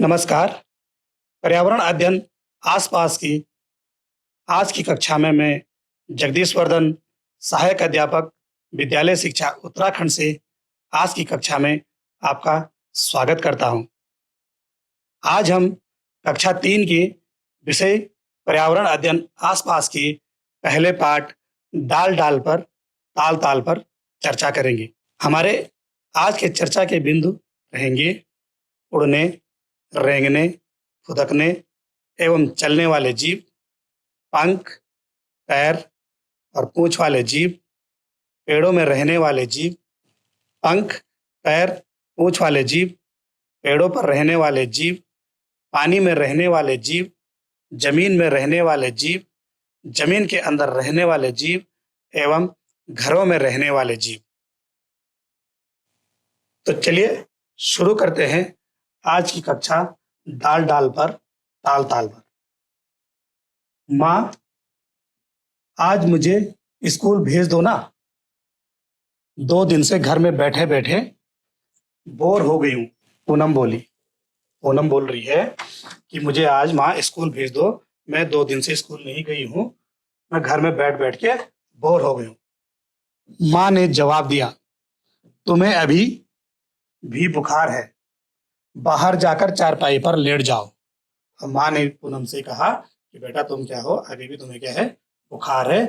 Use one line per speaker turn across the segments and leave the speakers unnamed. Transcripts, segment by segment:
नमस्कार। पर्यावरण अध्ययन आसपास की आज की कक्षा में मैं जगदीश वर्धन, सहायक अध्यापक, विद्यालय शिक्षा उत्तराखंड से आज की कक्षा में आपका स्वागत करता हूँ। आज हम कक्षा 3 की विषय पर्यावरण अध्ययन आसपास की पहले पाठ डाल-डाल पर, ताल-ताल पर चर्चा करेंगे। हमारे आज के चर्चा के बिंदु रहेंगे उड़ने, रेंगने, फुदकने एवं चलने वाले जीव, पंख, पैर और पूँछ वाले जीव, पेड़ों में रहने वाले जीव, पंख, पैर, पूँछ वाले जीव, पेड़ों पर रहने वाले जीव, पानी में रहने वाले जीव, जमीन में रहने वाले जीव, जमीन के अंदर रहने वाले जीव एवं घरों में रहने वाले जीव। तो चलिए शुरू करते हैं आज की कक्षा डाल-डाल पर, ताल-ताल पर। माँ, आज मुझे स्कूल भेज दो ना। 2 दिन से घर में बैठे-बैठे बोर हो गई हूँ, पूनम बोली। पूनम बोल रही है कि मुझे आज माँ स्कूल भेज दो, मैं 2 दिन से स्कूल नहीं गई हूँ, मैं घर में बैठ-बैठ के बोर हो गई हूँ। माँ ने जवाब दिया, तुम्हें अभी भी बुखार है, बाहर जाकर चारपाई पर लेट जाओ। माँ ने पूनम से कहा कि बेटा तुम क्या हो, अभी भी तुम्हें क्या है, बुखार है,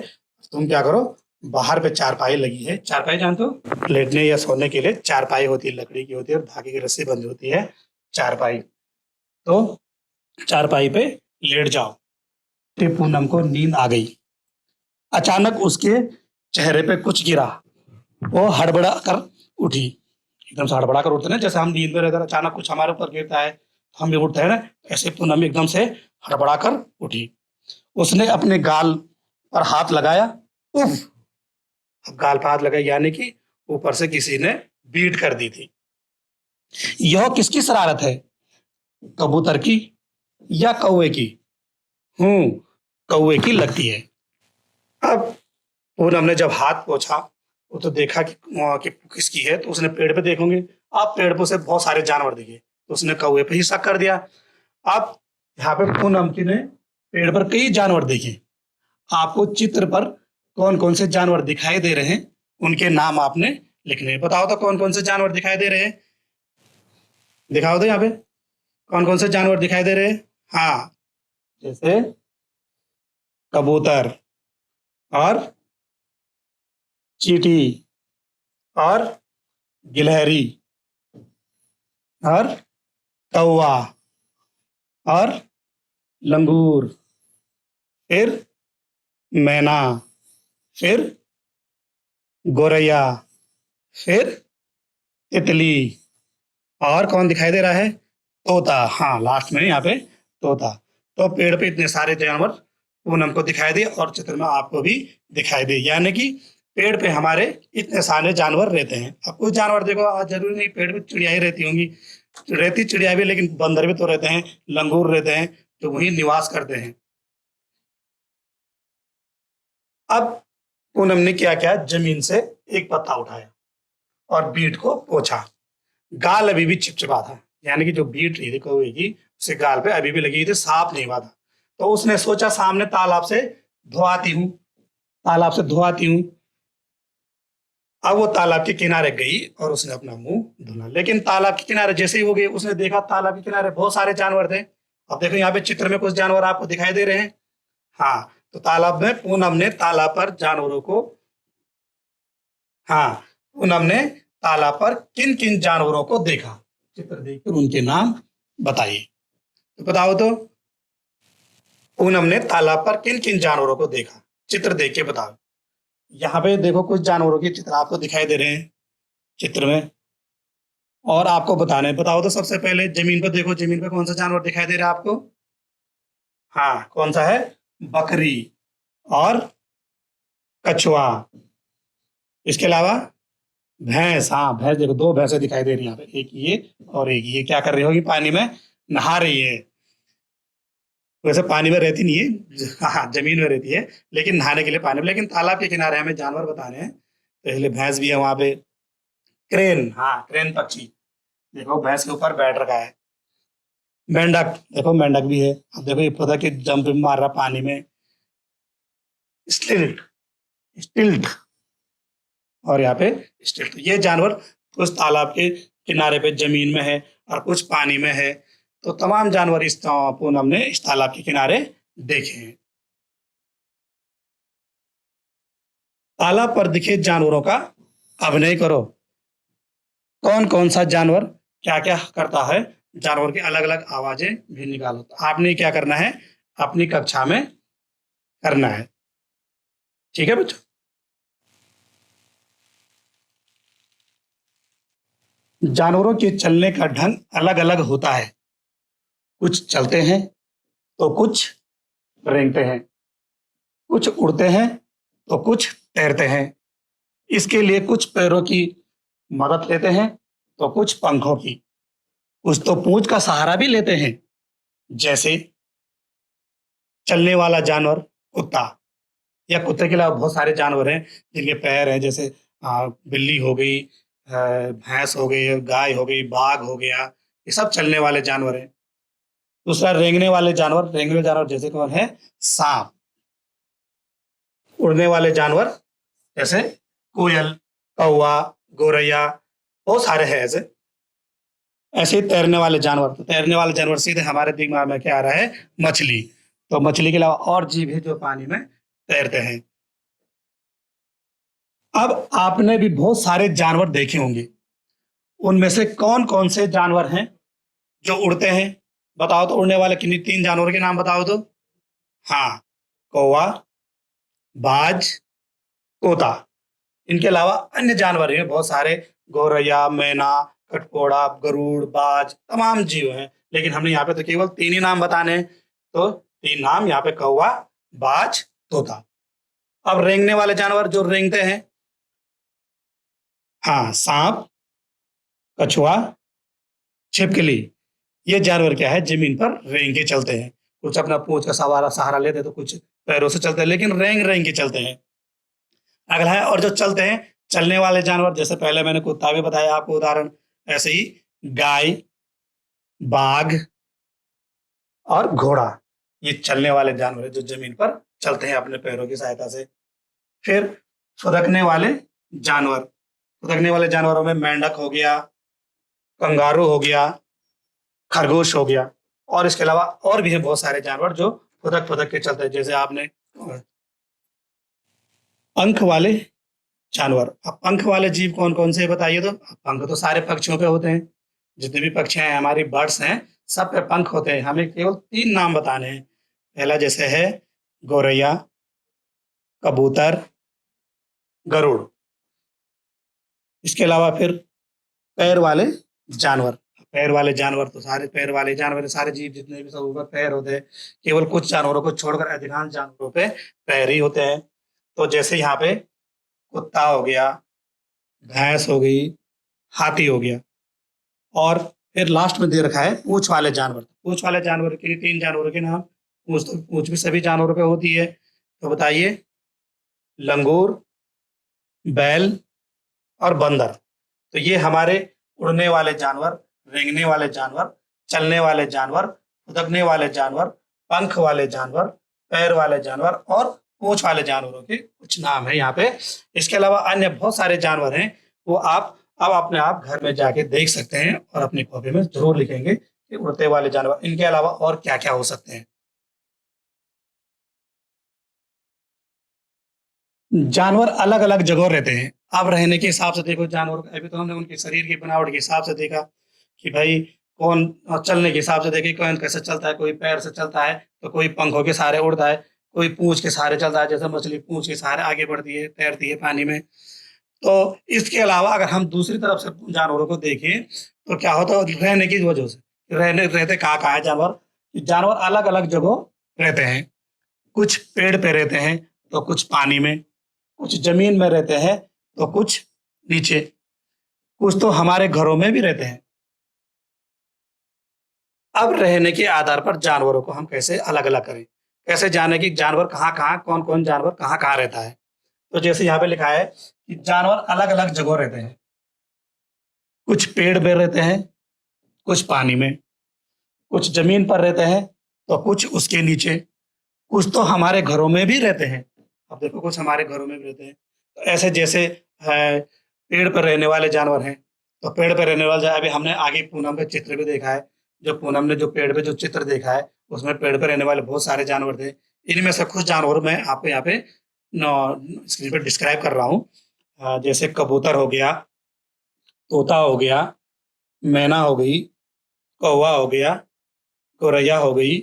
तुम क्या करो, बाहर पे चारपाई लगी है। चारपाई जानते हो, लेटने या सोने के लिए चारपाई होती है, लकड़ी की होती है और धागे की रस्सी बंधी होती है चारपाई। तो चारपाई पे लेट जाओ। पूनम को नींद आ गई। अचानक उसके चेहरे पे कुछ गिरा। वो हड़बड़ा कर उठी। एकदम से हड़बड़ा कर उठते ना, जैसे हम नींद में रहते हैं, अचानक कुछ हमारे ऊपर गिरता है तो हम भी उठते हैं ना, ऐसे पूनम एकदम से हड़बड़ा कर उठी। उसने अपने गाल पर हाथ लगाया। उफ! अब गाल पर हाथ लगाया यानी कि ऊपर से किसी ने बीट कर दी थी। यह किसकी शरारत है? कबूतर की या कौवे की? कौवे की लगती है। अब पूनम ने जब हाथ पोंछा, वो तो देखा कि किसकी है, तो उसने पेड़ पे देखोगे। अब पेड़ पे उसे बहुत सारे जानवर दिखे, तो उसने कौवे पे ही शक कर दिया। अब यहाँ पे पूनम की ने पेड़ पर कई जानवर देखे। आपको चित्र पर कौन-कौन से जानवर दिखाई दे रहे हैं, उनके नाम आपने लिखने हैं। बताओ तो कौन-कौन से जानवर दिखाई दे रहे हैं? दिखाओ तो यहाँ पे कौन-कौन से जानवर दिखाई दे रहे हैं? हाँ, जैसे कबूतर और चींटी और गिलहरी और कौवा और लंगूर, फिर मैना, फिर गोरैया, फिर तितली और कौन दिखाई दे रहा है? तोता। हाँ, लास्ट में यहाँ पे तोता। तो पेड़ पे इतने सारे जानवर पूनम को दिखाई दिए और चित्र में आपको भी दिखाई दे, यानी कि पेड़ पे हमारे इतने सारे जानवर रहते हैं। अब कुछ जानवर देखो, आज जरूरी नहीं पेड़ पे चिड़िया ही रहती होंगी, रहती चिड़िया भी, लेकिन बंदर भी तो रहते हैं, लंगूर रहते हैं, जो वहीं निवास करते हैं। अब पूनम ने क्या किया, जमीन से एक पत्ता उठाया और बीट को पोंछा। गाल अभी भी चिपचिपा था, यानी कि जो बीट रही थी कौवे की, उसके गाल पे अभी भी लगी थी, साफ नहीं हुआ था। तो उसने सोचा सामने तालाब से धोआती हूँ। अब वो तालाब के किनारे गई और उसने अपना मुंह धुला, लेकिन तालाब के किनारे जैसे ही वो गई, उसने देखा तालाब के किनारे बहुत सारे जानवर थे। अब देखो यहाँ पे चित्र में कुछ जानवर आपको दिखाई दे रहे हैं। हाँ, तो तालाब में पूनम ने तालाब पर जानवरों को हाँ, पूनम ने तालाब पर किन किन जानवरों को देखा, चित्र देखकर उनके नाम बताइए। तो बताओ तो पूनम ने तालाब पर किन किन जानवरों को देखा, चित्र देख के बताओ। यहाँ पे देखो कुछ जानवरों के चित्र आपको दिखाई दे रहे हैं चित्र में, और आपको बताने हैं। बताओ तो सबसे पहले जमीन पर देखो, जमीन पर कौन सा जानवर दिखाई दे रहा है आपको? हाँ, कौन सा है? बकरी और कछुआ। इसके अलावा भैंस। हाँ, भैंस देखो, 2 भैंसें दिखाई दे रही है यहाँ पे, एक ये और एक ये। क्या कर रही होगी? पानी में नहा रही है। वैसे पानी में रहती नहीं है, हाँ, जमीन में रहती है, लेकिन नहाने के लिए पानी में। लेकिन तालाब के किनारे हमें जानवर बताने हैं, तो इसलिए भैंस भी है वहां पे। क्रेन, हाँ, क्रेन पक्षी देखो भैंस के ऊपर बैठ रखा है। मेंढक, देखो मेंढक भी है। अब देखो ये पता कि जंप मार रहा पानी में। स्टिल्ट, स्टिल्ट, और यहाँ पे स्टिल्ट। ये जानवर कुछ तालाब के किनारे पे जमीन में है और कुछ पानी में है। तो तमाम जानवर इस पूनम ने इस तालाब के किनारे देखे हैं। तालाब पर दिखे जानवरों का अभिनय करो। कौन कौन सा जानवर क्या क्या करता है, जानवर की अलग अलग आवाजें भी निकालो। तो आपने क्या करना है, अपनी कक्षा में करना है। ठीक है बच्चों। जानवरों के चलने का ढंग अलग अलग होता है। कुछ चलते हैं तो कुछ रेंगते हैं, कुछ उड़ते हैं तो कुछ तैरते हैं। इसके लिए कुछ पैरों की मदद लेते हैं तो कुछ पंखों की। कुछ तो पूंछ का सहारा भी लेते हैं, जैसे चलने वाला जानवर कुत्ता, या कुत्ते के अलावा बहुत सारे जानवर हैं जिनके पैर हैं, जैसे बिल्ली हो गई, भैंस हो गई, गाय हो गई, बाघ हो गया। ये सब चलने वाले जानवर हैं। दूसरा रेंगने वाले जानवर, रेंगने वाले जानवर जैसे कौन है, सांप। उड़ने वाले जानवर जैसे कोयल, कौवा, गोरैया, बहुत सारे हैं ऐसे। ऐसे ही तैरने वाले जानवर, तो तैरने वाले जानवर सीधे हमारे दिमाग में क्या आ रहा है, मछली। तो मछली के अलावा और जीव है जो पानी में तैरते हैं। अब आपने भी बहुत सारे जानवर देखे होंगे, उनमें से कौन कौन से जानवर हैं जो उड़ते हैं? बताओ तो, उड़ने वाले किन्हीं 3 जानवरों के नाम बताओ तो। हाँ, कौवा, बाज, तोता। इनके अलावा अन्य जानवर हैं बहुत सारे, गौरैया, मैना, कटकोड़ा, गरुड़, बाज, तमाम जीव हैं। लेकिन हमने यहाँ पे तो केवल 3 ही नाम बताने हैं। तो 3 नाम यहाँ पे, कौवा, बाज, तोता। अब रेंगने वाले जानवर जो रेंगते हैं, हाँ, सांप, कछुआ, छिपकली। ये जानवर क्या है, जमीन पर रेंग के चलते हैं। कुछ अपना पूंछ का सहारा सहारा लेते हैं तो कुछ पैरों से चलते हैं, लेकिन रेंग रेंग के चलते हैं। अगला है, और जो चलते हैं, चलने वाले जानवर, जैसे पहले मैंने कुत्ता भी बताया आपको उदाहरण, ऐसे ही गाय, बाघ और घोड़ा। ये चलने वाले जानवर हैं जो जमीन पर चलते हैं अपने पैरों की सहायता से। फिर फुदकने वाले जानवर, फुदकने वाले जानवरों में मेंढक हो गया, कंगारू हो गया, खरगोश हो गया। और इसके अलावा और भी है बहुत सारे जानवर जो फुदक फुदक के चलते हैं। जैसे आपने पंख वाले जानवर। अब पंख वाले जीव कौन कौन से बताइए तो। पंख तो सारे पक्षियों पे होते हैं, जितने भी पक्षी हैं, हमारी बर्ड्स हैं, सब पे पंख होते हैं। हमें केवल 3 नाम बताने हैं। पहला जैसे है गौरैया, कबूतर, गरुड़। इसके अलावा फिर पैर वाले जानवर। पैर वाले जानवर तो सारे पैर वाले जानवर, सारे जीव जितने भी सब ऊपर पैर होते हैं। केवल कुछ जानवरों को छोड़कर अधिकांश जानवरों पे पैर ही होते हैं। तो जैसे यहाँ पे कुत्ता हो गया, भैंस हो गई, हाथी हो गया। और फिर लास्ट में दे रखा है पूंछ वाले जानवर। पूंछ वाले जानवर के 3 जानवरों के नाम। पूंछ तो पूंछ भी सभी जानवरों पे होती है। तो बताइए, लंगूर, बैल और बंदर। तो ये हमारे उड़ने वाले जानवर, रेंगने वाले जानवर, चलने वाले जानवर, फुदकने वाले जानवर, पंख वाले जानवर, पैर वाले जानवर और पूंछ वाले जानवरों के कुछ नाम है यहाँ पे। इसके अलावा अन्य बहुत सारे जानवर हैं, वो आप अब अपने आप घर में जाके देख सकते हैं और अपनी कॉपी में जरूर लिखेंगे कि उड़ते वाले जानवर, इनके अलावा और क्या क्या हो सकते हैं। जानवर अलग अलग जगह रहते हैं। अब रहने के हिसाब से देखो जानवर, अभी तो हमने उनके शरीर की बनावट के हिसाब से देखा कि भाई कौन, चलने के हिसाब से देखे कौन कैसे चलता है। कोई पैर से चलता है तो कोई पंखों के सहारे उड़ता है, कोई पूंछ के सहारे चलता है, जैसे मछली पूंछ के सहारे आगे बढ़ती है, तैरती है पानी में। तो इसके अलावा अगर हम दूसरी तरफ से जानवरों को देखें तो क्या होता है, रहने की वजह से, रहते कहाँ है जानवर, जानवर अलग अलग जगह रहते हैं। कुछ पेड़ पे रहते हैं तो कुछ पानी में, कुछ जमीन में रहते हैं तो कुछ नीचे, कुछ तो हमारे घरों में भी रहते हैं। अब रहने के आधार पर जानवरों को हम कैसे अलग अलग करें, कैसे जाने कि जानवर कहाँ कहाँ, कौन कौन जानवर कहाँ कहाँ रहता है। तो जैसे यहाँ पे लिखा है कि जानवर अलग अलग जगह रहते हैं। कुछ पेड़ पे रहते हैं, कुछ पानी में, कुछ जमीन पर रहते हैं तो कुछ उसके नीचे, कुछ तो हमारे घरों में भी रहते हैं। अब देखो कुछ हमारे घरों में भी रहते हैं। तो ऐसे जैसे पेड़ पर रहने वाले जानवर हैं, तो पेड़ पर रहने वाले अभी हमने आगे पूनम का चित्र भी देखा है। जो पूनम ने जो पेड़ पे जो चित्र देखा है, उसमें पेड़ पे रहने वाले बहुत सारे जानवर थे। इनमें से कुछ जानवर मैं आपको यहाँ पे स्क्रीन पे डिस्क्राइब कर रहा हूँ। जैसे कबूतर हो गया, तोता हो गया, मैना हो गई, कौवा हो गया, गौरैया हो गई,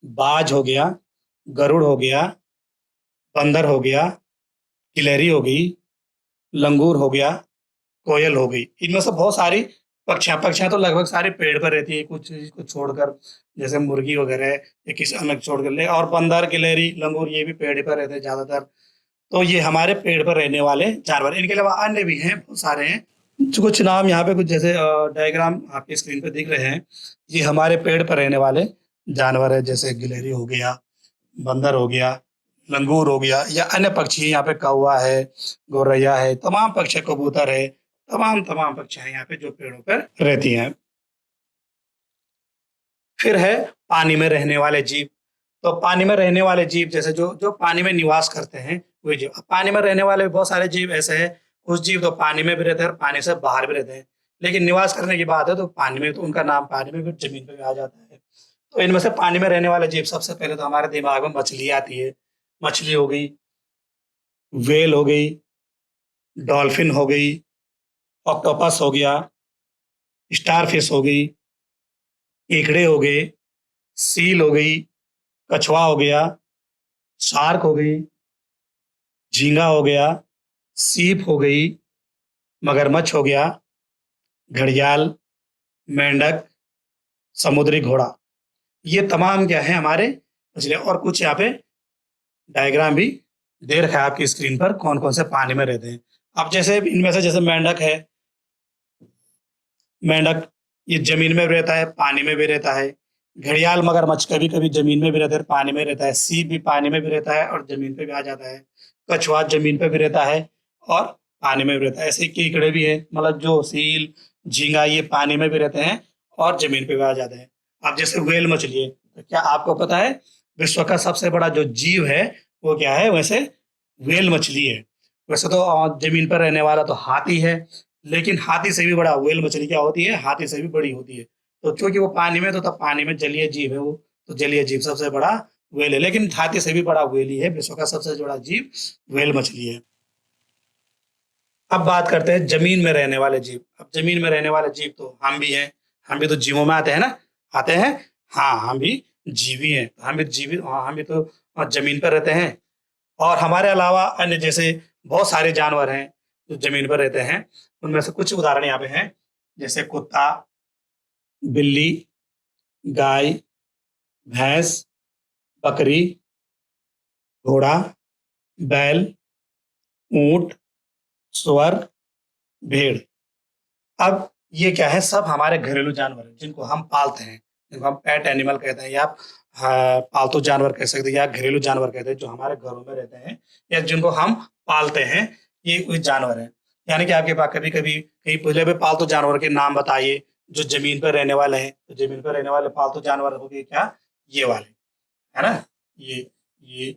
बाज हो गया, गरुड़ हो गया, बंदर हो गया, गिलहरी हो गई, लंगूर हो गया, कोयल हो गई। इनमें से बहुत सारी पक्षियां तो लगभग सारे पेड़ पर रहती है, कुछ कुछ छोड़कर, जैसे मुर्गी वगैरह या किसी अलग छोड़कर ले, और बंदर, गिलहरी, लंगूर ये भी पेड़ पर रहते हैं ज्यादातर। तो ये हमारे पेड़ पर रहने वाले जानवर। इनके अलावा अन्य भी हैं, बहुत सारे हैं। कुछ नाम यहाँ पे कुछ जैसे डायग्राम आपकी स्क्रीन पे दिख रहे हैं। ये हमारे पेड़ पर रहने वाले जानवर है, जैसे गिलहरी हो गया, बंदर हो गया, लंगूर हो गया, या अन्य पक्षी यहाँ पे कौवा है, गौरैया है, तमाम पक्षी, कबूतर है, तमाम तमाम पक्षी हैं यहाँ पे जो पेड़ों पर रहती हैं। फिर है पानी में रहने वाले जीव। तो पानी में रहने वाले जीव जैसे जो जो पानी में निवास करते हैं वही जीव। अब पानी में रहने वाले बहुत सारे जीव ऐसे हैं, कुछ जीव तो पानी में भी रहते हैं और पानी से बाहर भी रहते हैं। लेकिन निवास करने की बात है तो पानी में, तो उनका नाम पानी में भी, जमीन पे भी आ जाता है। तो इनमें से पानी में रहने वाले जीव, सबसे पहले तो हमारे दिमाग में मछली आती है। मछली हो गई, व्हेल हो गई, डॉल्फिन हो गई, ऑक्टोपस हो गया, स्टारफिश हो गई, केकड़े हो गए, सील हो गई, कछुआ हो गया, शार्क हो गई, झींगा हो गया, सीप हो गई, मगरमच्छ हो गया, घड़ियाल, मेंढक, समुद्री घोड़ा। ये तमाम क्या है हमारे मछलियां। और कुछ यहाँ पे डायग्राम भी दे रखा है आपकी स्क्रीन पर, कौन कौन से पानी में रहते हैं। अब जैसे इनमें से जैसे मेंढक है, मेंढक ये जमीन में भी रहता है, पानी में भी रहता है। घड़ियाल, मगरमच्छ कभी कभी जमीन में भी रहता है, पानी में रहता है। सीप भी पानी में भी रहता है और जमीन पे भी आ जाता है। कछुआ जमीन पे भी रहता है और पानी में भी रहता है। ऐसे ही कीकड़े भी है, मतलब जो सील, झींगा, ये पानी में भी रहते हैं और जमीन पे भी आ जाते हैं। अब जैसे व्हेल मछली है, तो क्या आपको पता है विश्व का सबसे बड़ा जो जीव है वो क्या है? वैसे व्हेल मछली है। वैसे तो जमीन पर रहने वाला तो हाथी है, लेकिन हाथी से भी बड़ा व्हेल मछली क्या होती है? हाथी से भी बड़ी होती है। तो क्योंकि वो पानी में, तो तब पानी में जलीय जीव है वो, तो जलीय जीव सबसे बड़ा व्हेल है। लेकिन हाथी से भी बड़ा व्हेल ही है, विश्व का सबसे बड़ा जीव व्हेल मछली है। अब बात करते हैं जमीन में रहने वाले जीव। अब जमीन में रहने वाले जीव तो हम भी हैं। हम भी तो जीवों में आते हैं ना, आते हैं। हाँ, हम भी जीवी हैं। हम भी जीवी, हाँ, हम भी तो जमीन पर रहते हैं। और हमारे अलावा अन्य जैसे बहुत सारे जानवर हैं जो जमीन पर रहते हैं। उनमें से कुछ उदाहरण यहाँ पे हैं, जैसे कुत्ता, बिल्ली, गाय, भैंस, बकरी, घोड़ा, बैल, ऊंट, सुअर, भेड़। अब ये क्या है? सब हमारे घरेलू जानवर हैं जिनको हम पालते हैं, जिनको हम पेट एनिमल कहते हैं, या आप पालतू जानवर कह सकते हैं, या घरेलू जानवर कहते हैं, जो हमारे घरों में रहते हैं या जिनको हम पालते हैं। ये कोई जानवर है। यानी कि आपके पास कभी कभी कहीं पूछे भी पालतू जानवर के नाम बताइए जो जमीन पर रहने वाले हैं, तो जमीन पर रहने वाले पालतू जानवर हो गए क्या? ये वाले, है ना? ये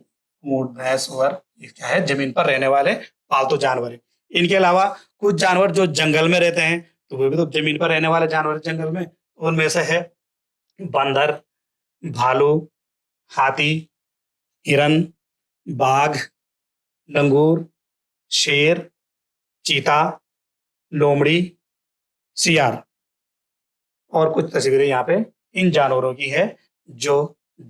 ऊंट, भैंस, सुअर, ये क्या है? जमीन पर रहने वाले पालतू जानवर है। इनके अलावा कुछ जानवर जो जंगल में रहते हैं, तो वो भी तो जमीन पर रहने वाले जानवर हैं जंगल में। उनमें से है बंदर, भालू, हाथी, हिरन, बाघ, लंगूर, शेर, चीता, लोमड़ी, सियार। और कुछ तस्वीरें यहाँ पे इन जानवरों की है जो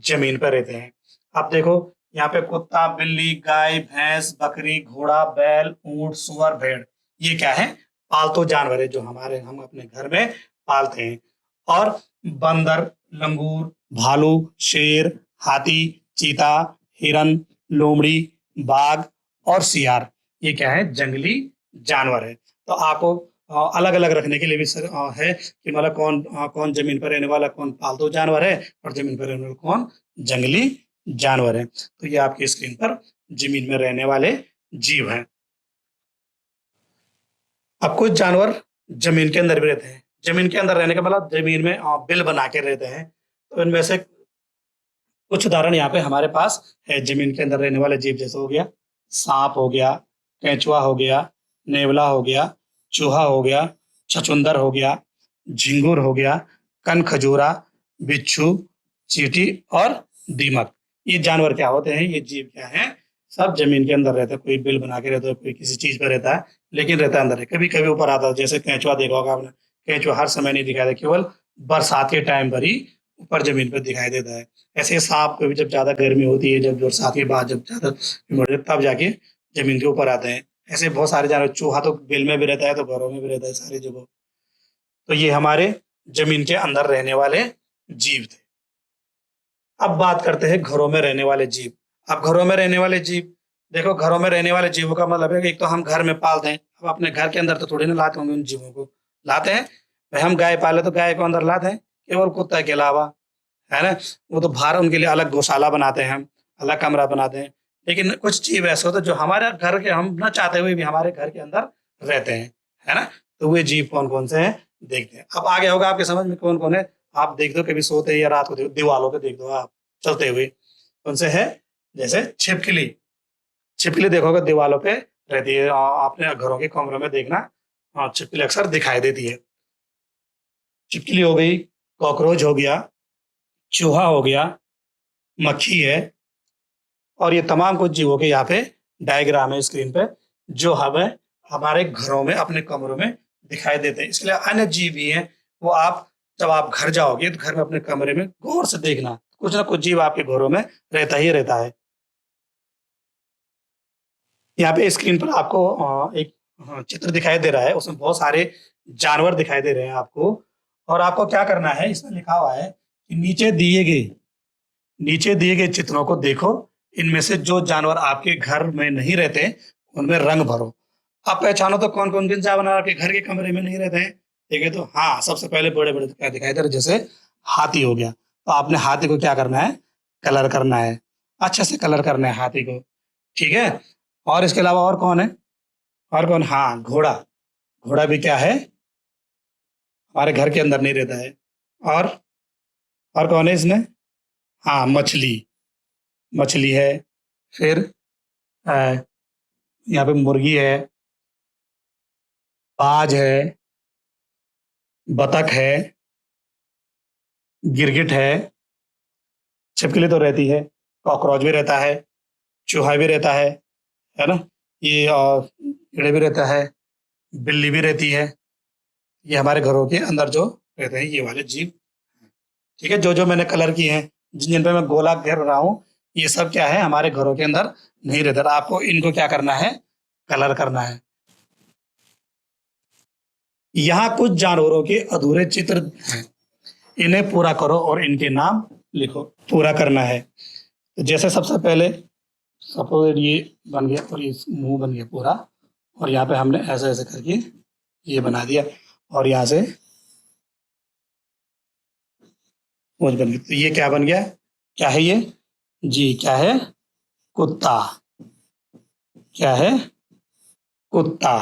जमीन पर रहते हैं। आप देखो यहाँ पे कुत्ता, बिल्ली, गाय, भैंस, बकरी, घोड़ा, बैल, ऊंट, सुअर, भेड़, ये क्या है? पालतू जानवर है जो हम अपने घर में पालते हैं। और बंदर, लंगूर, भालू, शेर, हाथी, चीता, हिरन, लोमड़ी, बाघ और सियार, ये क्या है? जंगली जानवर है। तो आपको अलग अलग रखने के लिए भी है कि मतलब कौन जमीन पर रहने वाला, कौन पालतू जानवर है, और जमीन पर रहने वाला कौन जंगली जानवर है। तो ये आपकी स्क्रीन पर जमीन में रहने वाले जीव हैं। अब कुछ जानवर जमीन के अंदर भी रहते हैं। जमीन के अंदर रहने का मतलब जमीन में बिल बना के रहते हैं। तो इनमें से कुछ उदाहरण यहाँ पे हमारे पास है। जमीन के अंदर रहने वाले जीव जैसे हो गया सांप हो गया, केंचुआ हो गया, नेवला हो गया, चूहा हो गया, छछूंदर हो गया, झिंगुर हो गया, कन खजूरा, बिच्छू, चींटी और दीमक। ये जानवर क्या होते हैं, ये जीव क्या है, सब जमीन के अंदर रहते हैं। कोई बिल बना के रहता है, कोई किसी चीज पर रहता है, लेकिन रहता है अंदर है। कभी कभी ऊपर आता है, जैसे केंचुआ देखा होगा आपने। केंचुआ हर समय नहीं दिखाई देता, केवल बरसात के टाइम पर ही ऊपर जमीन पर दिखाई देता है। ऐसे सांप को भी जब ज्यादा गर्मी होती है, जब बरसात के बाद जब ज्यादा तब जाके जमीन के ऊपर आते हैं। ऐसे बहुत सारे जानवर, चूहा तो बिल में भी रहता है तो घरों में भी रहता है, सारी जगह। तो ये हमारे जमीन के अंदर रहने वाले जीव थे। अब बात करते हैं घरों में रहने वाले जीव। अब घरों में रहने वाले जीव, देखो घरों में रहने वाले जीवों का मतलब है कि एक तो हम घर में पालते हैं। अब अपने घर के अंदर तो थोड़ी ना लाते होंगे उन जीवों को, लाते हैं भाई। हम गाय पाले तो गाय को अंदर लाते हैं, केवल कुत्ता के अलावा, है ना। वो तो बाहर उनके लिए अलग गौशाला बनाते हैं, हम अलग कमरा बनाते हैं। लेकिन कुछ जीव ऐसे होते हैं जो हमारे घर के, हम न चाहते हुए भी हमारे घर के अंदर रहते हैं, है ना। तो वे जीव कौन कौन से हैं देखते हैं। अब आगे होगा आपके समझ में कौन कौन है। आप देख दो कभी सोते या रात को दीवारों पे देख दो आप चलते हुए, कौन से है। जैसे छिपकली, छिपकली देखोगे दीवारों पे रहती है। आपने घरों के कमरों में देखना, हाँ छिपकली अक्सर दिखाई देती है। छिपकली हो गई, कॉकरोच हो गया, चूहा हो गया, मक्खी है। और ये तमाम कुछ जीवों के यहाँ पे डायग्राम है स्क्रीन पे, जो हमें हमारे घरों में अपने कमरों में दिखाई देते हैं। इसके लिए अन्य जीव भी हैं, वो आप जब आप घर जाओगे तो घर में अपने कमरे में गौर से देखना, कुछ ना कुछ जीव आपके घरों में रहता ही रहता है। यहाँ पे स्क्रीन पर आपको एक चित्र दिखाई दे रहा है, उसमें बहुत सारे जानवर दिखाई दे रहे हैं आपको। और आपको क्या करना है, इसमें लिखा हुआ है कि नीचे दिए गए चित्रों को देखो, इनमें से जो जानवर आपके घर में नहीं रहते उनमें रंग भरो। आप पहचानो तो कौन कौन किन जानवर आपके घर के कमरे में नहीं रहते हैं। ठीक है, तो हाँ सबसे पहले बड़े बड़े क्या दिखाई दे रहे, जैसे हाथी हो गया। तो आपने हाथी को क्या करना है, कलर करना है, अच्छे से कलर करना है हाथी को। ठीक है। और इसके अलावा और कौन है, और कौन, हाँ घोड़ा। घोड़ा भी क्या है, हमारे घर के अंदर नहीं रहता है। और और कौन है इसमें, हाँ मछली, मछली है। फिर अ, यहाँ पे मुर्गी है, बाज है, बतख है, गिरगिट है। छिपकली तो रहती है, कॉकरोच भी रहता है, चूहा भी रहता है ना। ये कीड़े भी रहता है, बिल्ली भी रहती है। ये हमारे घरों के अंदर जो रहते हैं ये वाले जीव। ठीक है, जो जो मैंने कलर किए हैं, जिन जिन पे मैं गोला घेर रहा हूँ, ये सब क्या है हमारे घरों के अंदर नहीं रहता। आपको इनको क्या करना है, कलर करना है। यहाँ कुछ जानवरों के अधूरे चित्र हैं, इन्हें पूरा करो और इनके नाम लिखो। पूरा करना है तो जैसे सबसे पहले सपोज ये बन गया और ये मुंह बन गया पूरा, और यहाँ पे हमने ऐसे ऐसे करके ये बना दिया, और यहाँ से मुंह बन गया। तो ये क्या बन गया, क्या है ये, जी क्या है, कुत्ता। क्या है, कुत्ता।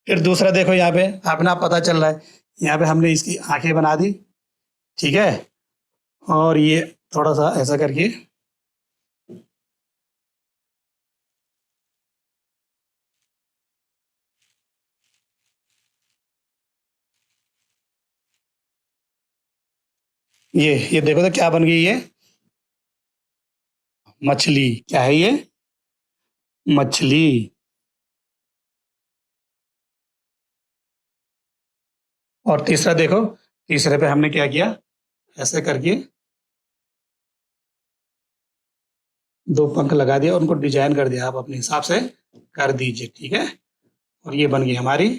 फिर दूसरा देखो, यहाँ पे अपना पता चल रहा है, यहाँ पे हमने इसकी आंखें बना दी। ठीक है, और ये थोड़ा सा ऐसा करके ये देखो तो क्या बन गई ये, मछली। क्या है ये, मछली। और तीसरा देखो, तीसरे पे हमने क्या किया, ऐसे करके दो पंख लगा दिया, उनको डिजाइन कर दिया, आप अपने हिसाब से कर दीजिए। ठीक है, और ये बन गई हमारी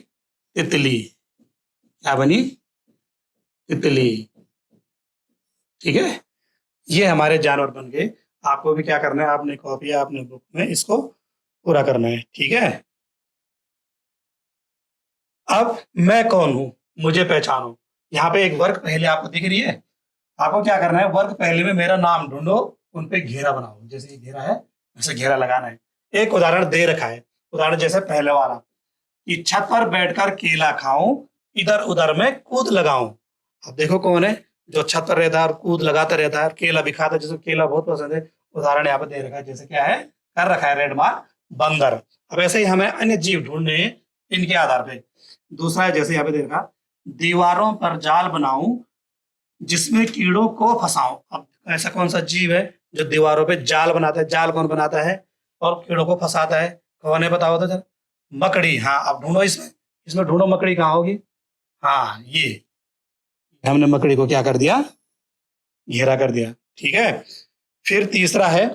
तितली। क्या बनी, तितली। ठीक है, ये हमारे जानवर बन गए। आपको भी क्या करना है, आपने कॉपी या अपने बुक में इसको पूरा करना है। ठीक है। अब मैं कौन हूं, मुझे पहचानो। यहाँ पे एक वर्ग पहले आपको दिख रही है, आपको क्या करना है, वर्ग पहले में मेरा नाम ढूंढो, उन पे घेरा बनाओ। जैसे ये घेरा है वैसे घेरा लगाना है। एक उदाहरण दे रखा है, उदाहरण जैसे पहले वाला, कि छत पर बैठकर केला खाऊं, इधर उधर में कूद लगाऊं। अब देखो कौन है, जो छत पर रहता है और कूद लगाता रहता है, केला भी खाता है, जिसको केला बहुत पसंद है। उदाहरण यहाँ पे दे रखा है, जैसे क्या है, कर रखा है रेड मार्क, बंदर। अब ऐसे ही हमें अन्य जीव ढूंढने हैं इनके आधार पे। दूसरा है, जैसे यहाँ पे दे रखा, दीवारों पर जाल बनाऊं जिसमें कीड़ों को फंसाऊं। अब ऐसा कौन सा जीव है जो दीवारों पे जाल बनाता है? जाल कौन बनाता है और कीड़ों को फंसाता है? कौन है, बताओ तो जरा। मकड़ी। हाँ, अब ढूंढो इसमें, इसमें ढूंढो मकड़ी कहाँ होगी। हाँ, ये हमने मकड़ी को क्या कर दिया, घेरा कर दिया। ठीक है। फिर तीसरा है,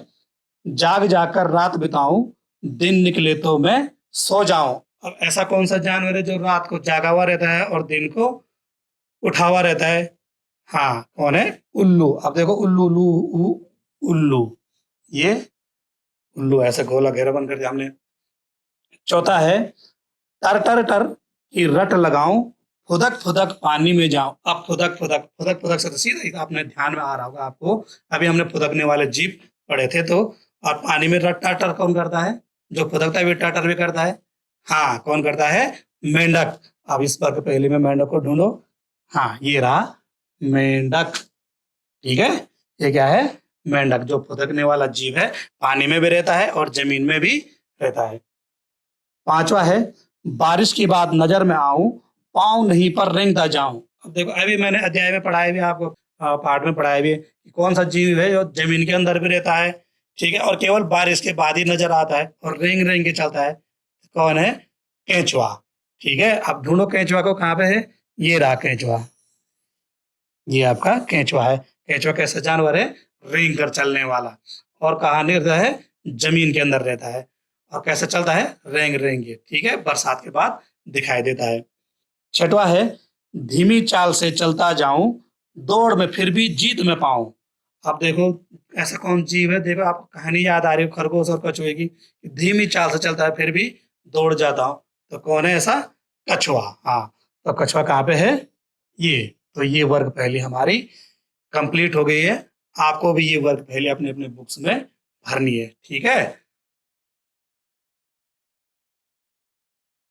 जाग जाग कर रात बिताऊं, दिन निकले तो मैं सो जाऊं। अब ऐसा कौन सा जानवर है जो रात को जागा हुआ रहता है और दिन को उठा हुआ रहता है? हाँ, कौन है? उल्लू। अब देखो, उल्लू, उल्लू, ये उल्लू। ऐसे गोला घेरा बन कर दिया हमने। चौथा है, टर टर टर की रट लगाऊं, फुदक फुदक पानी में जाऊं। अब फुदक फुदक, फुदक फुदक से तो सीधा ही आपने ध्यान में आ रहा होगा आपको, अभी हमने फुदकने वाले जीव पढ़े थे। तो और पानी में रट टर कौन करता है? जो फुदकता है भी टर भी करता है। हाँ, कौन करता है? मेंढक। अब इस पर पहले में मेंढक को ढूंढो। हाँ, ये रहा मेंढक। ठीक है, ये क्या है? मेंढक, जो फुदकने वाला जीव है, पानी में भी रहता है और जमीन में भी रहता है। पांचवा है, बारिश की बात नजर में आऊं, पाँव नहीं पर रेंगता जाऊं। अब देखो, अभी मैंने अध्याय में पढ़ाया भी आपको, पाठ में पढ़ाया भी कि कौन सा जीव है जो जमीन के अंदर भी रहता है, ठीक है, और केवल बारिश के बाद ही नजर आता है और रेंग रेंग के चलता है। कौन है? केंचुआ। ठीक है, अब ढूंढो केंचुआ को, कहाँ पे है? ये रहा केंचुआ, ये आपका केंचुआ है। केंचुआ कैसा जानवर है? रेंग कर चलने वाला। और कहाँ नहीं रहता है? जमीन के अंदर रहता है। और कैसे चलता है? रेंग रेंग के। ठीक है, बरसात के बाद दिखाई देता है। छठवा है, धीमी चाल से चलता जाऊं, दौड़ में फिर भी जीत में पाऊं। अब देखो, ऐसा कौन जीव है? देखो, आपको कहानी याद आ रही है खरगोश और कछुए की, धीमी चाल से चलता है फिर भी दौड़ जाता हूं। तो कौन है ऐसा? कछुआ। हाँ, तो कछुआ कहाँ पे है? ये। तो ये वर्ग पहली हमारी कंप्लीट हो गई है। आपको भी ये वर्ग पहले अपने अपने बुक्स में भरनी है। ठीक है।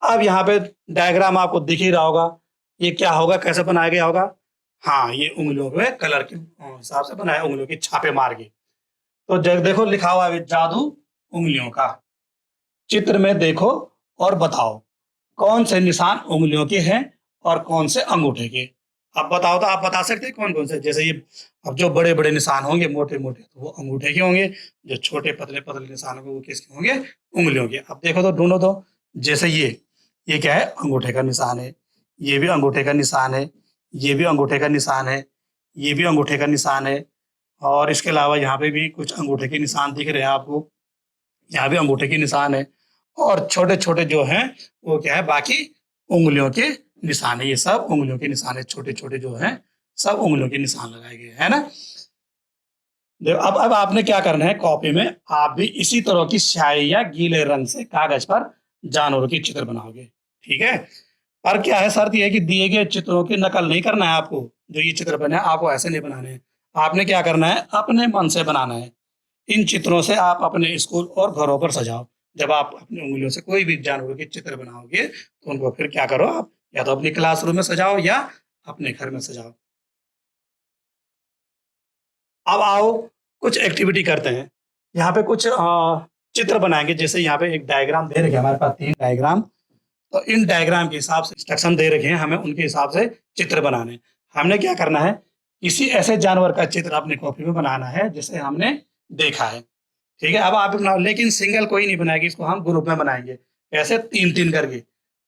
अब यहाँ पे डायग्राम आपको दिख ही रहा होगा, ये क्या होगा, कैसे बनाया गया होगा। हाँ, ये उंगलियों पे कलर के हिसाब से बनाया, उंगलियों के छापे मार के। तो देखो, लिखा हुआ है जादू उंगलियों का। चित्र में देखो और बताओ कौन से निशान उंगलियों के हैं और कौन से अंगूठे के। अब बताओ, तो आप बता सकते हैं कौन कौन से? जैसे ये, अब जो बड़े बड़े निशान होंगे मोटे मोटे, तो वो अंगूठे के होंगे। जो छोटे पतले पतले निशान होंगे वो किसके होंगे? उंगलियों के। अब देखो तो, ढूंढो तो। जैसे ये क्या है? अंगूठे का निशान है। ये भी अंगूठे का निशान है। ये भी अंगूठे का निशान है। ये भी अंगूठे का निशान है। और इसके अलावा यहाँ पे भी कुछ अंगूठे के निशान दिख रहे हैं आपको। यहाँ भी अंगूठे के निशान है। और छोटे छोटे जो हैं वो क्या है? बाकी उंगलियों के निशान है। ये सब उंगलियों के निशान है, छोटे छोटे जो हैं सब उंगलियों के निशान लगाए गए है ना। देखो, अब आपने क्या करना है, कॉपी में आप भी इसी तरह की स्याही या गीले रंग से कागज पर जानवरों की चित्र बनाओगे। ठीक है। पर क्या है, शर्त यह है कि दिए गए चित्रों की नकल नहीं करना है आपको। जो ये चित्र बने हैं आपको ऐसे नहीं बनाने हैं। आपने क्या करना है, अपने मन से बनाना है। इन चित्रों से आप अपने स्कूल और घरों पर सजाओ। जब आप अपनी उंगलियों से कोई भी जानवरों के चित्र बनाओगे तो उनको फिर क्या करो आप, या तो अपनी क्लासरूम में सजाओ या अपने घर में सजाओ। अब आओ, कुछ एक्टिविटी करते हैं। यहाँ पे कुछ चित्र बनाएंगे। जैसे यहाँ पे एक डायग्राम दे रखे हैं हमारे पास, 3 डायग्राम। तो इन डायग्राम के हिसाब से इंस्ट्रक्शन दे रखे हैं, हमें उनके हिसाब से चित्र बनाने हैं। हमने क्या करना है, किसी ऐसे जानवर का चित्र अपनी कॉपी में बनाना है जिसे हमने देखा है। ठीक है, अब आप बनाओ, लेकिन सिंगल कोई नहीं बनाएगी, इसको हम ग्रुप में बनाएंगे। कैसे? 3-3 करके।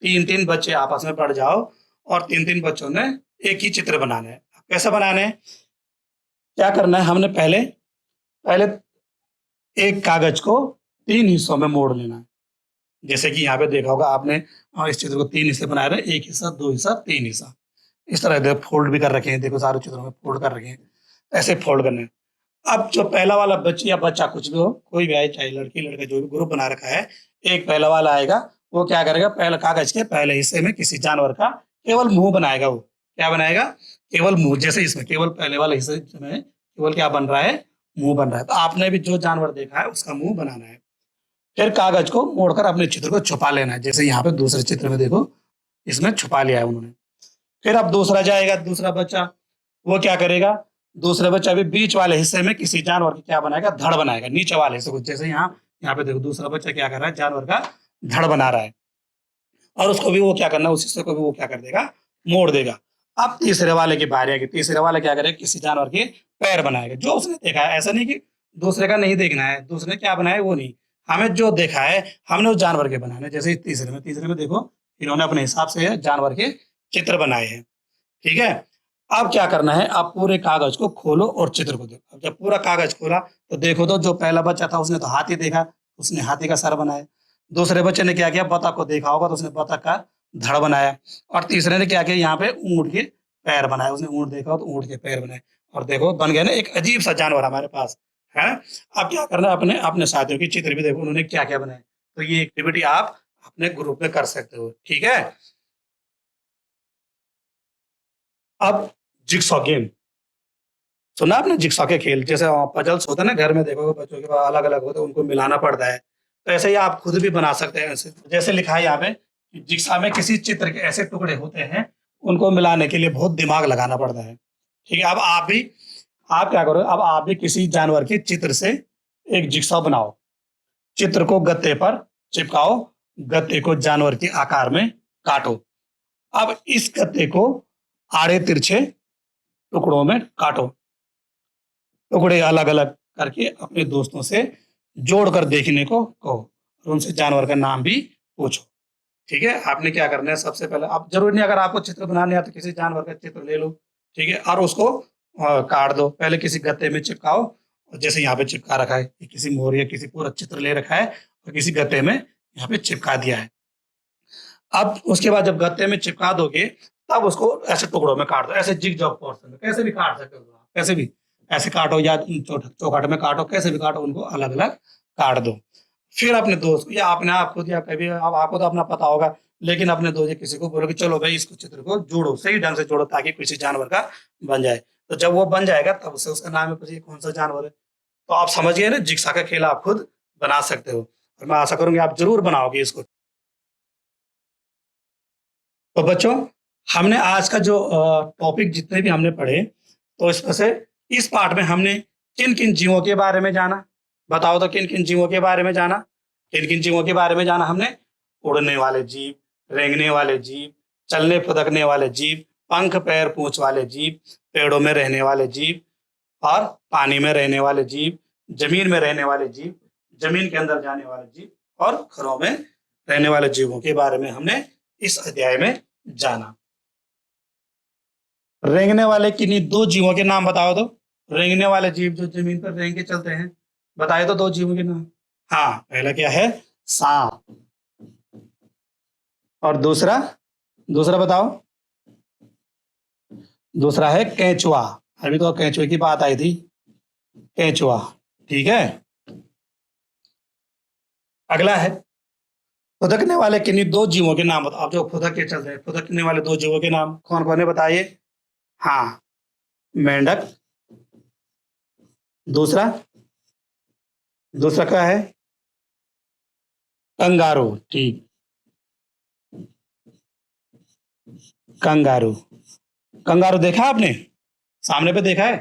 3-3 बच्चे आपस में पढ़ जाओ और 3-3 बच्चों ने एक ही चित्र बनाना है। कैसे बनाने हैं, क्या करना है, हमने पहले पहले एक कागज को 3 हिस्सों में मोड़ लेना है। जैसे कि यहाँ पे देखा होगा आपने, इस चित्र को 3 हिस्से बनाए रहे, 1 हिस्सा, 2 हिस्सा, 3 हिस्सा। इस तरह देखो, फोल्ड भी कर रखे हैं, देखो सारे चित्रों में फोल्ड कर रखे हैं। ऐसे फोल्ड करने हैं। अब जो पहला वाला बच्ची या बच्चा, कुछ भी हो, कोई भी आए, चाहे लड़की लड़का, जो भी ग्रुप बना रखा है, एक पहला वाला आएगा, वो क्या करेगा, पहले कागज के पहले हिस्से में किसी जानवर का केवल मुंह बनाएगा। वो क्या बनाएगा? केवल मुंह। जैसे इसमें केवल पहले वाले हिस्से में केवल क्या बन रहा है? मुंह बन रहा है। तो आपने भी जो जानवर देखा है उसका मुंह बनाना है। फिर कागज को मोड़कर अपने चित्र को छुपा लेना है। जैसे यहाँ पे दूसरे चित्र में देखो, इसमें छुपा लिया है उन्होंने। फिर अब दूसरा जाएगा, दूसरा बच्चा, वो क्या करेगा, दूसरे बच्चा भी बीच वाले हिस्से में किसी जानवर की क्या बनाएगा, धड़ बनाएगा नीचे वाले हिस्से को। जैसे यहाँ पे देखो दूसरा बच्चा क्या कर रहा है, जानवर का धड़ बना रहा है, और उसको भी वो क्या करना है, उस हिस्से को भी वो क्या कर देगा, मोड़ देगा। अब तीसरे वाले की बारी आएगी, तीसरे वाले क्या करेगा, किसी जानवर के पैर बनाएगा जो उसने देखा है। ऐसा नहीं कि दूसरे का नहीं देखना है, दूसरे ने क्या बनाया है वो नहीं, हमें जो देखा है हमने उस जानवर के बनाने। जैसे तीसरे में देखो, इन्होंने अपने हिसाब से जानवर के चित्र बनाए हैं, ठीक है। अब क्या करना है, आप पूरे कागज को खोलो और चित्र को देखो। अब जब पूरा कागज खोला तो देखो, तो जो पहला बच्चा था उसने तो हाथी देखा, उसने हाथी का सर बनाया। दूसरे बच्चे ने क्या किया, बतख को देखा होगा तो उसने बतख का धड़ बनाया। और तीसरे ने क्या किया, यहाँ पे ऊंट के पैर बनाए, उसने ऊंट देखा हो तो ऊंट के पैर बनाए। और देखो बन गया ना एक अजीब सा जानवर हमारे पास है। अब क्या करना है, अपने अपने साथियों की चित्र भी देखो उन्होंने क्या क्या बनाए। तो ये एक्टिविटी आप अपने ग्रुप में कर सकते हो, ठीक है। अब जिक्सॉ गेम सुना आपने, जिक्सॉ के खेल जैसे पजल्स होते हैं ना, घर में देखो बच्चों के पास अलग अलग होते हैं, उनको मिलाना पड़ता है। तो ऐसे ही आप खुद भी बना सकते हैं ऐसे। जैसे लिखा है यहाँ पे कि जिक्सा में किसी चित्र के ऐसे टुकड़े होते हैं, उनको मिलाने के लिए बहुत दिमाग लगाना पड़ता है, ठीक है। अब आप क्या करो, अब आप भी किसी जानवर के चित्र से एक जिक्सॉ बनाओ, चित्र को गत्ते पर चिपकाओ, गत्ते को जानवर के आकार में काटो। अब इस गत्ते को आड़े तिरछे टुकड़ों में काटो, टुकड़े अलग अलग करके अपने दोस्तों से जोड़कर देखने को कहो, और उनसे जानवर का नाम भी पूछो, ठीक है। आपने क्या करना है, सबसे पहले आप जरूरी नहीं, अगर आपको चित्र बनाने आता तो किसी जानवर का चित्र ले लो, ठीक है, और उसको काट दो। पहले किसी गत्ते में चिपकाओ, और जैसे यहाँ पे चिपका रखा है, किसी मोर या किसी पूरा चित्र ले रखा है और किसी गत्ते में यहाँ पे चिपका दिया है। अब उसके बाद जब गत्ते में चिपका दोगे, तब उसको ऐसे टुकड़ों में काट दो, ऐसे जिग जॉग पोर्शन में कैसे भी काट सकते हो आप, कैसे भी ऐसे काटो या चौखट में काटो, कैसे भी काटो, उनको अलग अलग काट दो। फिर अपने दोस्त को या अपने आप खुद या कभी अब आपको तो अपना पता होगा, लेकिन अपने दोस्त या किसी को बोलो कि चलो भाई इसको चित्र को जोड़ो, सही ढंग से जोड़ो ताकि किसी जानवर का बन जाए। तो जब वो बन जाएगा तब उससे उसका नाम है पूछिए कौन सा जानवर है। तो आप समझिए ना, जिग्सा का खेल आप खुद बना सकते हो, और मैं आशा करूंगी आप जरूर बनाओगे इसको। तो बच्चों, हमने आज का जो टॉपिक जितने भी हमने पढ़े, तो इसमें से इस पार्ट में हमने किन किन जीवों के बारे में जाना, बताओ तो किन किन जीवों के बारे में जाना, किन किन जीवों के बारे में जाना हमने। उड़ने वाले जीव, रेंगने वाले जीव, चलने फुदकने वाले जीव, पंख पैर पूंछ वाले जीव, पेड़ों में रहने वाले जीव, और पानी में रहने वाले जीव, जमीन में रहने वाले जीव, जमीन के अंदर जाने वाले जीव, और घरों में रहने वाले जीवों के बारे में हमने इस अध्याय में जाना। रेंगने वाले किन्हीं दो जीवों के नाम बताओ तो। रेंगने वाले जीव जो जमीन पर रेंग के चलते हैं, बताए तो दो जीवों के नाम। हाँ, पहला क्या है, सांप, और दूसरा, दूसरा बताओ। दूसरा है केंचुआ, अभी तो केंचुए की बात आई थी, केंचुआ, ठीक है। अगला है फुदकने वाले किन्हीं दो जीवों के नाम बताओ। आप जो फुदक के चल रहे हैं, फुदकने वाले दो जीवों के नाम कौन कौन है बताइए। हाँ, मेंढक, दूसरा, दूसरा क्या है, कंगारू, ठीक, कंगारू। कंगारू देखा आपने, सामने पे देखा है।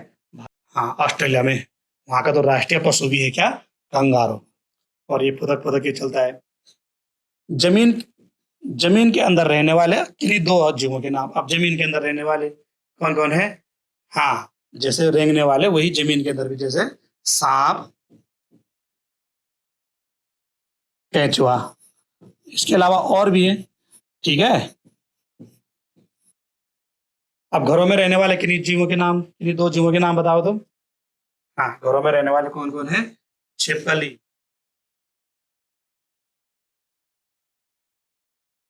हाँ, ऑस्ट्रेलिया में, वहां का तो राष्ट्रीय पशु भी है क्या, कंगारू। और ये फुदक फुदक के चलता है। जमीन, जमीन के अंदर रहने वाले किन्हीं दो और जीवों के नाम। अब जमीन के अंदर रहने वाले कौन कौन है। हाँ, जैसे रेंगने वाले वही जमीन के अंदर भी, जैसे सांप, केंचुआ, इसके अलावा और भी है, ठीक है। अब घरों में रहने वाले किन्हीं जीवों के नाम, किन्हीं दो जीवों के नाम बताओ तो। हाँ, घरों में रहने वाले कौन कौन है, छिपकली,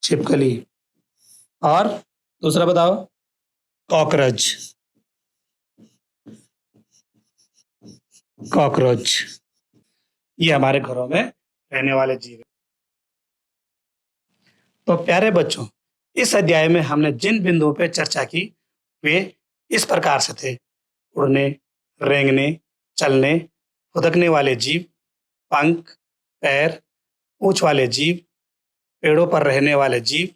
छिपकली, और दूसरा बताओ, कॉकरोच, कॉकरोच, ये हमारे घरों में रहने वाले जीव। तो प्यारे बच्चों, इस अध्याय में हमने जिन बिंदुओं पर चर्चा की वे इस प्रकार से थे। उड़ने, रेंगने, चलने, फुदकने वाले जीव, पंख, पैर, पूंछ वाले जीव, पेड़ों पर रहने वाले जीव,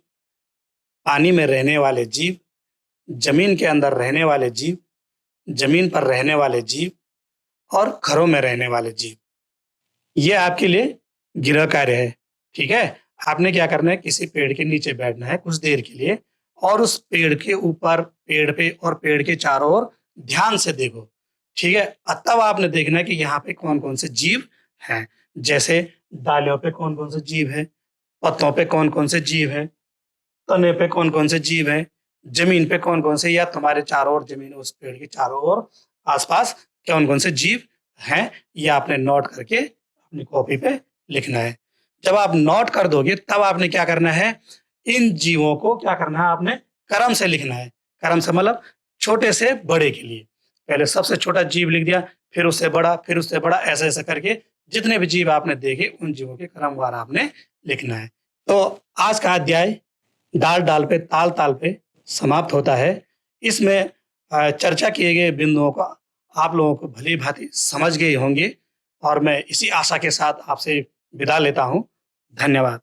पानी में रहने वाले जीव, जमीन के अंदर रहने वाले जीव, जमीन पर रहने वाले जीव और घरों में रहने वाले जीव। ये आपके लिए गृह कार्य है, ठीक है? आपने क्या करना है, किसी पेड़ के नीचे बैठना है कुछ देर के लिए और उस पेड़ के ऊपर, पेड़ पे और पेड़ के चारों ओर ध्यान से देखो, ठीक है? तब आपने देखना है कि यहाँ पे कौन-कौन से जीव हैं। जैसे डालियों पे कौन-कौन से जीव हैं, पत्तों पे कौन-कौन से जीव हैं, तने पे कौन-कौन से जीव हैं, जमीन पे कौन-कौन से, या तुम्हारे चारों ओर जमीन, उस पेड़ के चारों ओर आस-पास कौन-कौन से जीव हैं, ये आपने नोट करके अपनी कॉपी पे लिखना है। जब आप नोट कर दोगे तब आपने क्या करना है, इन जीवों को क्या करना है, आपने क्रम से लिखना है। क्रम से मतलब छोटे से बड़े के लिए। पहले सबसे छोटा जीव लिख दिया, फिर उससे बड़ा, फिर उससे बड़ा, ऐसे-ऐसे करके जितने भी जीव आपने देखे उन जीवों के क्रमवार आपने लिखना है। तो आज का अध्याय डाल-डाल पे, ताल-ताल पे समाप्त होता है। इसमें चर्चा किए गए बिंदुओं को आप लोगों को भली-भांति समझ गए होंगे और मैं इसी आशा के साथ आपसे विदा लेता हूँ। धन्यवाद।